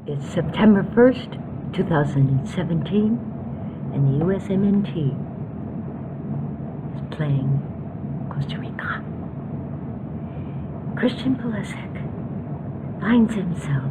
It's September 1st, 2017, and the USMNT is playing Costa Rica. Christian Pulisic finds himself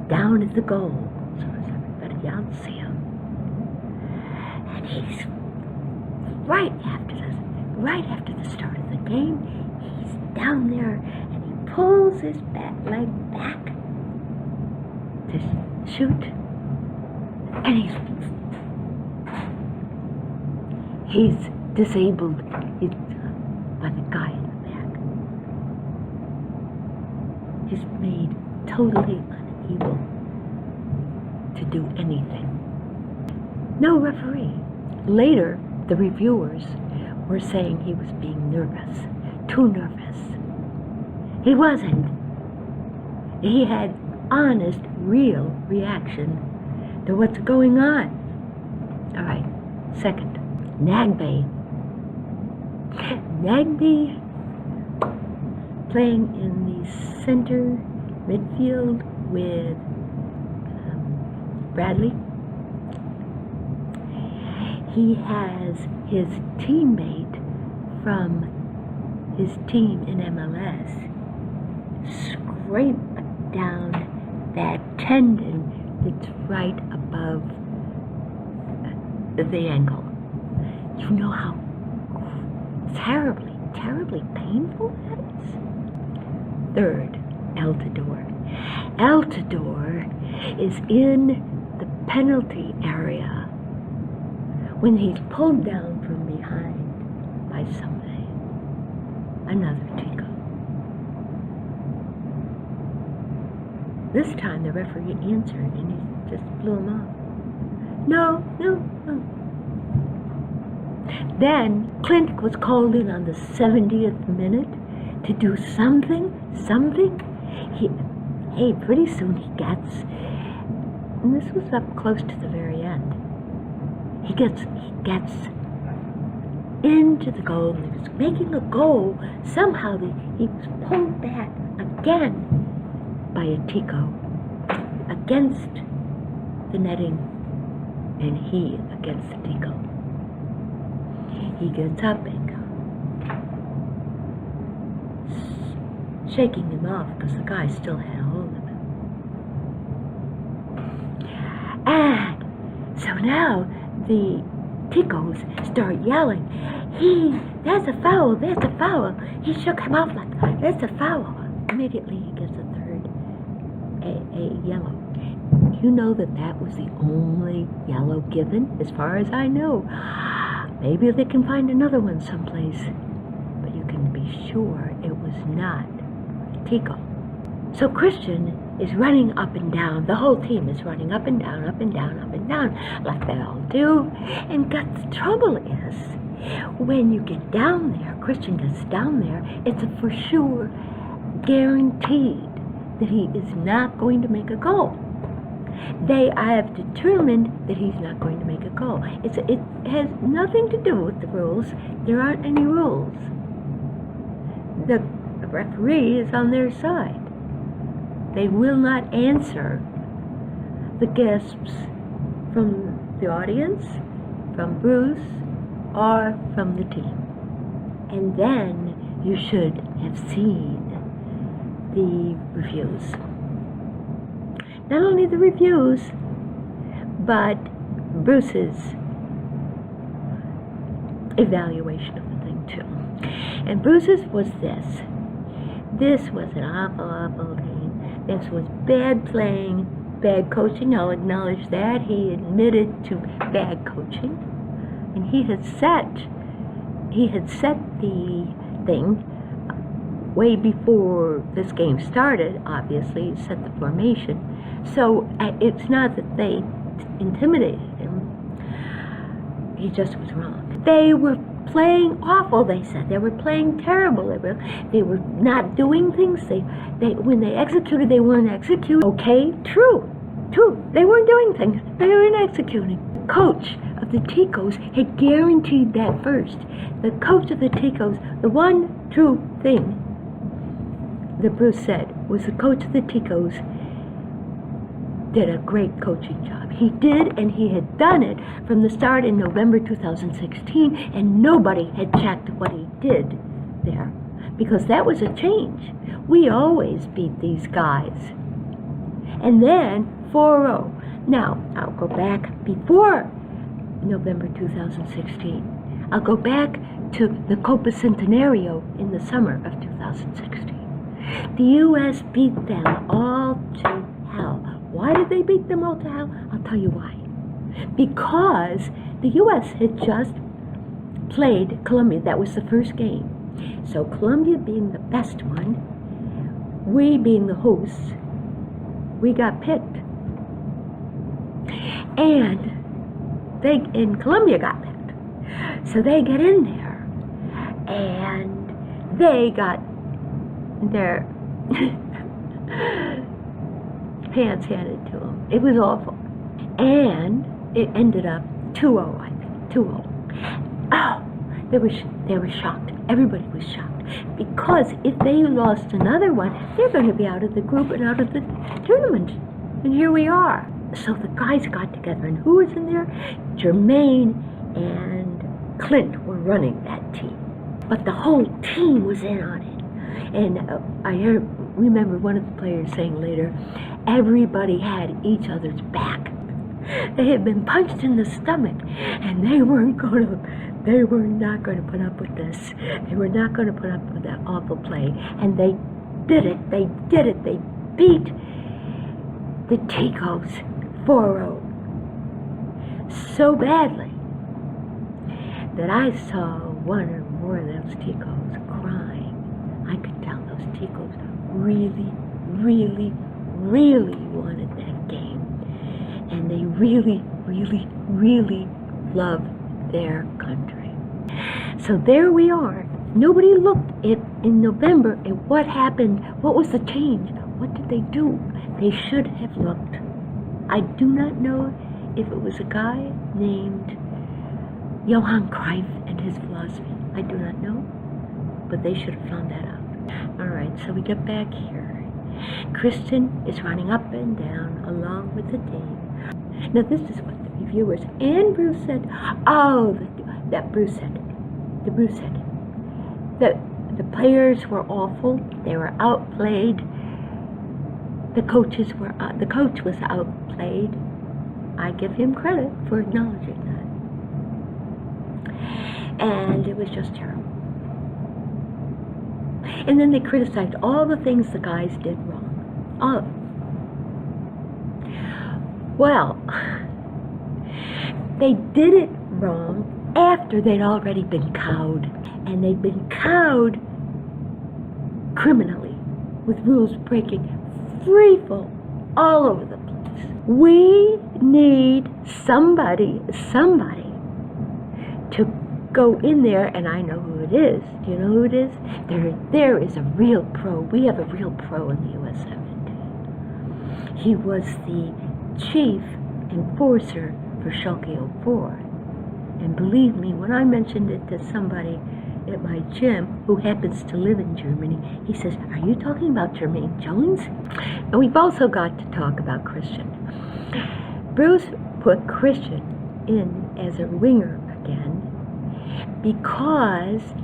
down at the goal, so as everybody else see him. And he's right after the start of the game, he's down there and he pulls his leg back to shoot, and he's disabled by the guy in the back. He's made totally unable to do anything. No referee. Later, the reviewers were saying he was being nervous, too nervous. He wasn't. He had honest, real reaction to what's going on. All right, second, Nagbe playing in the center midfield with Bradley. He has his teammate from his team in MLS scrape down that tendon that's right above the ankle. You know how terribly, terribly painful that is? Third, Altidore. Altidore is in the penalty area when he's pulled down from behind by somebody. Another Tico. This time the referee answered and he just blew him off. No. Then Clint was called in on the 70th minute to do something. Pretty soon he gets, and this was up close to the very end, he gets into the goal, and he was making a goal. Somehow he was pulled back again by a Tico against the netting, and he against the Tico. He gets up and shaking him off because the guy still had a hold of him. And so now the Ticos start yelling, that's a foul. He shook him off like, that's a foul. Immediately he gets a third, a yellow. You know that was the only yellow given, as far as I know. Maybe they can find another one someplace, but you can be sure it was not Tico. So Christian is running up and down. The whole team is running up and down, like they all do. And the trouble is, when you get down there, Christian gets down there, it's for sure guaranteed that he is not going to make a goal. They have determined that he's not going to make a goal. It has nothing to do with the rules. There aren't any rules. The referee is on their side. They will not answer the gasps from the audience, from Bruce, or from the team. And then you should have seen the reviews. Not only the reviews, but Bruce's evaluation of the thing too. And Bruce's was this. This was an awful team. This was bad playing, bad coaching. I'll acknowledge that. He admitted to bad coaching. And he had set the thing way before this game started, obviously. He set the formation. So it's not that they intimidated him. He just was wrong. They were playing awful, they said. They were playing terrible. They were not doing things. When they executed, they weren't executing. Okay, true. They weren't doing things. They weren't executing. The coach of the Ticos had guaranteed that first. The coach of the Ticos, the one true thing that Bruce said was the coach of the Ticos did a great coaching job. He did, and he had done it from the start in November 2016, and nobody had checked what he did there, because that was a change. We always beat these guys. And then 4-0. Now, I'll go back before November 2016. I'll go back to the Copa Centenario in the summer of 2016. The U.S. beat them all to hell. Why did they beat them all to hell? I'll tell you why. Because the U.S. had just played Colombia. That was the first game. So Colombia being the best one, we being the hosts, we got picked. And Colombia got picked. So they get in there, and they got their pants handed to them. It was awful. And it ended up 2-0, I think. 2-0. Oh, they were shocked. Everybody was shocked. Because if they lost another one, they're going to be out of the group and out of the tournament. And here we are. So the guys got together, and who was in there? Jermaine and Clint were running that team. But the whole team was in on it. And I remember one of the players saying later, everybody had each other's back. They had been punched in the stomach, and they were not going to put up with this. They were not going to put up with that awful play. And they did it. They beat the Ticos 4-0 so badly that I saw one or more of those Ticos crying. I could tell those Ticos really, really, really wanted that game. And they really, really, really loved their country. So there we are. Nobody looked in November at what happened. What was the change? What did they do? They should have looked. I do not know if it was a guy named Johannn Cruyff and his philosophy. I do not know. But they should have found that out. All right, so we get back here. Christian is running up and down along with the team. Now this is what the reviewers and Bruce said. Bruce said that the players were awful. They were outplayed. The coach was outplayed. I give him credit for acknowledging that. And it was just terrible. And then they criticized all the things the guys did wrong. All of them. Well, they did it wrong after they'd already been cowed. And they'd been cowed criminally, with rules breaking, freefall all over the place. We need somebody to go in there, and I know who it is. Do you know who it is? There is a real pro. We have a real pro in the USMNT. He was the chief enforcer for Schalke 04. And believe me, when I mentioned it to somebody at my gym who happens to live in Germany, he says, "Are you talking about Jermaine Jones?" And we've also got to talk about Christian. Bruce put Christian in as a winger again because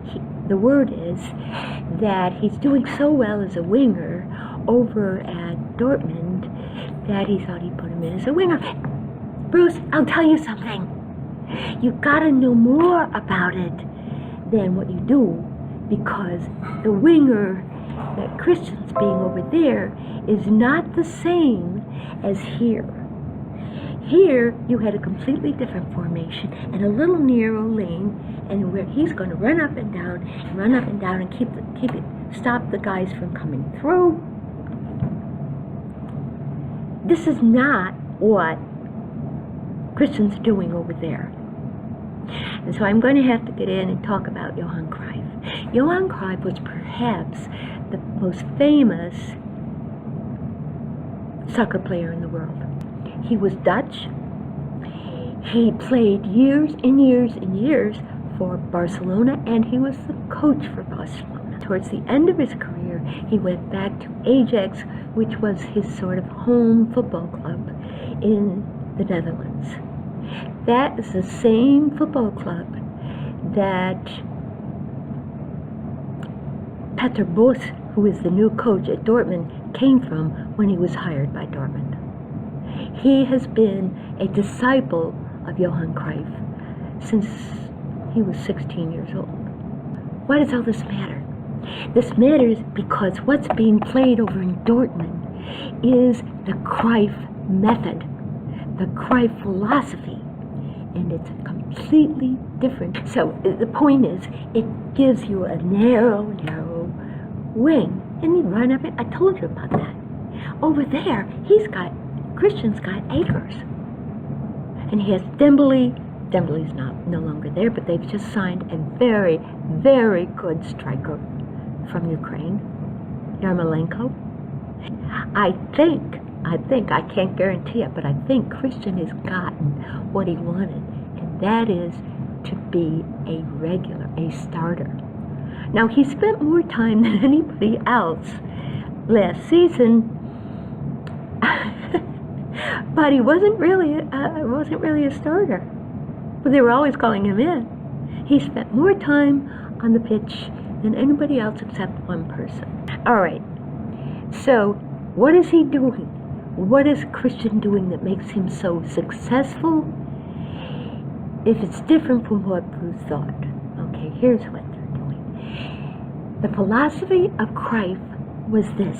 the word is that he's doing so well as a winger over at Dortmund that he thought he'd put him in as a winger. Bruce, I'll tell you something. You've got to know more about it than what you do, because the winger that Christian's being over there is not the same as here. Here, you had a completely different formation and a little narrow lane, and where he's going to run up and down and stop the guys from coming through. This is not what Christian's doing over there. And so I'm going to have to get in and talk about Johannn Cruyff. Johannn Cruyff was perhaps the most famous soccer player in the world. He was Dutch. He played years and years and years for Barcelona, and he was the coach for Barcelona. Towards the end of his career, he went back to Ajax, which was his sort of home football club in the Netherlands. That is the same football club that Peter Bosz, who is the new coach at Dortmund, came from when he was hired by Dortmund. He has been a disciple of Johannn Cruyff since he was 16 years old. Why does all this matter? This matters because what's being played over in Dortmund is the Cruyff method, the Cruyff philosophy, and it's completely different. So the point is, it gives you a narrow wing, and you run up it. I told you about that. Over there, Christian's got acres, and he has Dembele. Dembele's no longer there, but they've just signed a very, very good striker from Ukraine, Yarmolenko. I think, I can't guarantee it, but I think Christian has gotten what he wanted, and that is to be a regular, a starter. Now, he spent more time than anybody else last season, but he wasn't really a starter. But they were always calling him in. He spent more time on the pitch than anybody else except one person. All right, so what is he doing? What is Christian doing that makes him so successful? If it's different from what Bruce thought, okay, here's what they're doing. The philosophy of Cruyff was this: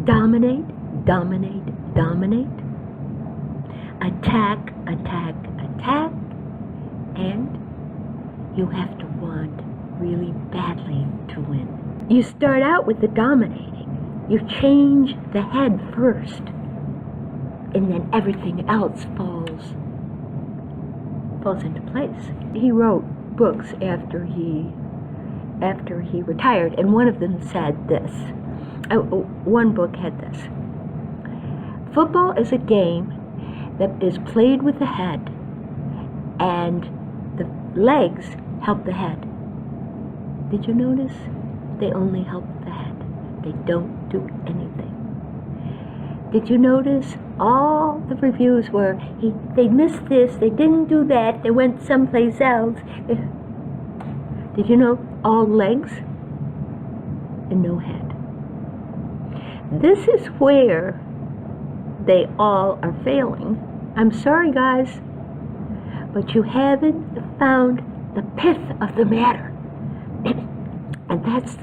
dominate, dominate, dominate, attack, attack, attack, and you have to want really badly to win. You start out with the dominating. You change the head first, and then everything else falls into place. He wrote books after he retired, and one of them said this. One book had this: football is a game that is played with the head, and the legs help the head. Did you notice? They only help the head. They don't do anything. Did you notice all the reviews were, they missed this, they didn't do that, they went someplace else. Did you know? All legs and no head. This is where they all are failing. I'm sorry, guys, but you haven't found the pith of the matter. And that's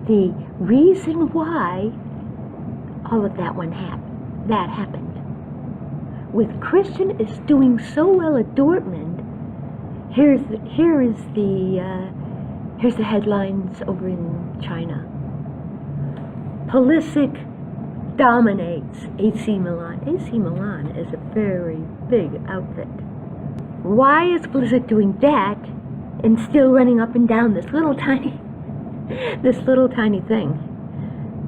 the reason why all of that happened. With Christian is doing so well at Dortmund, here's the headlines over in China. Pulisic dominates AC Milan. AC Milan is a very big outfit. Why is Pulisic doing that and still running up and down this little tiny thing?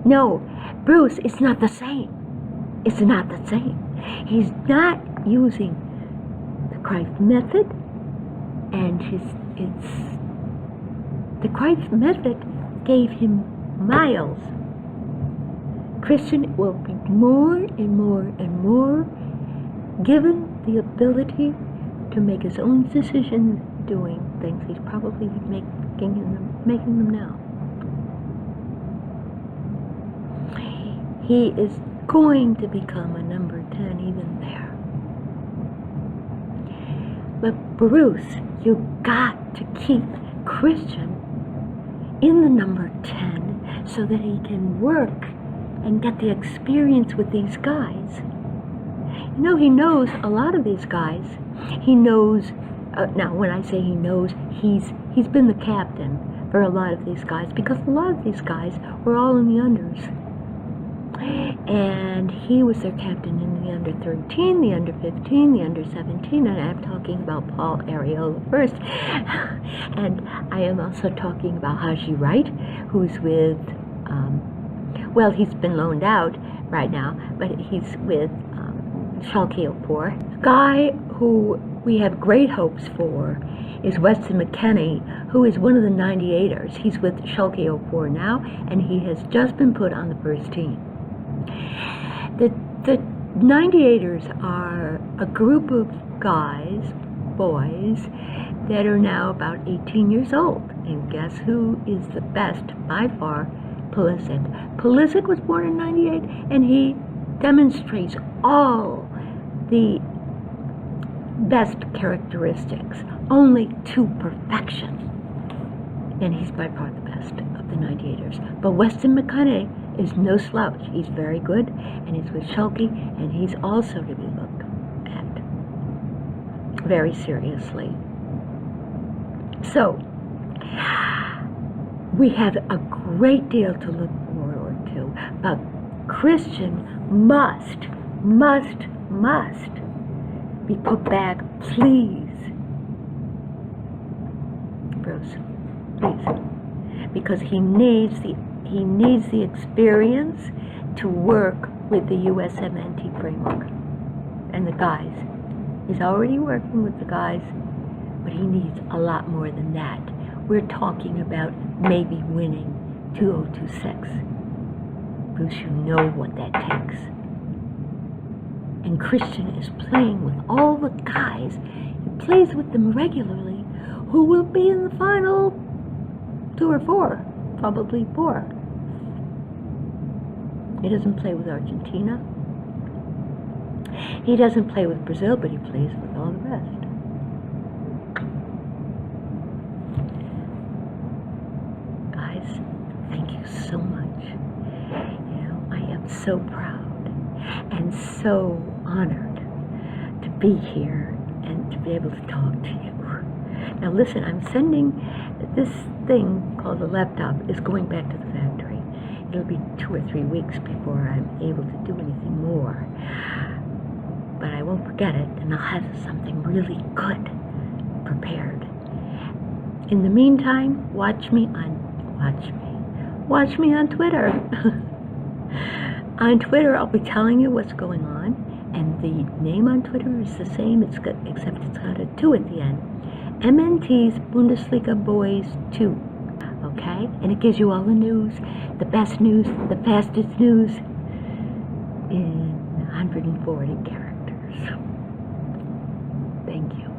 No, Bruce, it's not the same. It's not the same. He's not using the Cruyff method, and the Cruyff method gave him miles. Christian will be more and more and more given the ability to make his own decisions, doing things. He's probably making them now. He is going to become a number 10 even there. But Bruce, you got to keep Christian in the number 10 so that he can work and get the experience with these guys. You know, he knows a lot of these guys. He knows, now when I say he knows, he's been the captain for a lot of these guys, because a lot of these guys were all in the unders. And he was their captain in the under 13, the under 15, the under 17, and I'm talking about Paul Areola first. And I am also talking about Haji Wright, who's with, well, he's been loaned out right now, but he's with Schalke 04. A guy who we have great hopes for is Weston McKennie, who is one of the 98ers. He's with Schalke 04 now, and he has just been put on the first team. The 98ers are a group of boys, that are now about 18 years old. And guess who is the best by far? Pulisic. Pulisic was born in 98, and he demonstrates all the best characteristics, only to perfection. And he's by far the best of the 98ers. But Weston McKennie is no slouch. He's very good, and he's with Schalke, and he's also to be looked at very seriously. So, we have a great deal to look forward to, but Christian must be put back, please. Bruce, please. Because he needs the experience to work with the USMNT framework and the guys. He's already working with the guys, but he needs a lot more than that. We're talking about maybe winning 2026. Bruce, you know what that takes. And Christian is playing with all the guys. He plays with them regularly, who will be in the final 2 or 4, probably 4. He doesn't play with Argentina. He doesn't play with Brazil, but he plays with all the rest. Guys, thank you so much. You know, I am so proud and so honored to be here and to be able to talk to you. Now listen, I'm sending this thing called a laptop is going back to the factory. It'll be 2 or 3 weeks before I'm able to do anything more. But I won't forget it, and I'll have something really good prepared. In the meantime, watch me on Twitter. On Twitter, I'll be telling you what's going on, and the name on Twitter is the same, except it's got a 2 at the end. MNT'S Bundesliga Boys 2. Okay? And it gives you all the news, the best news, the fastest news in 140 characters. Thank you.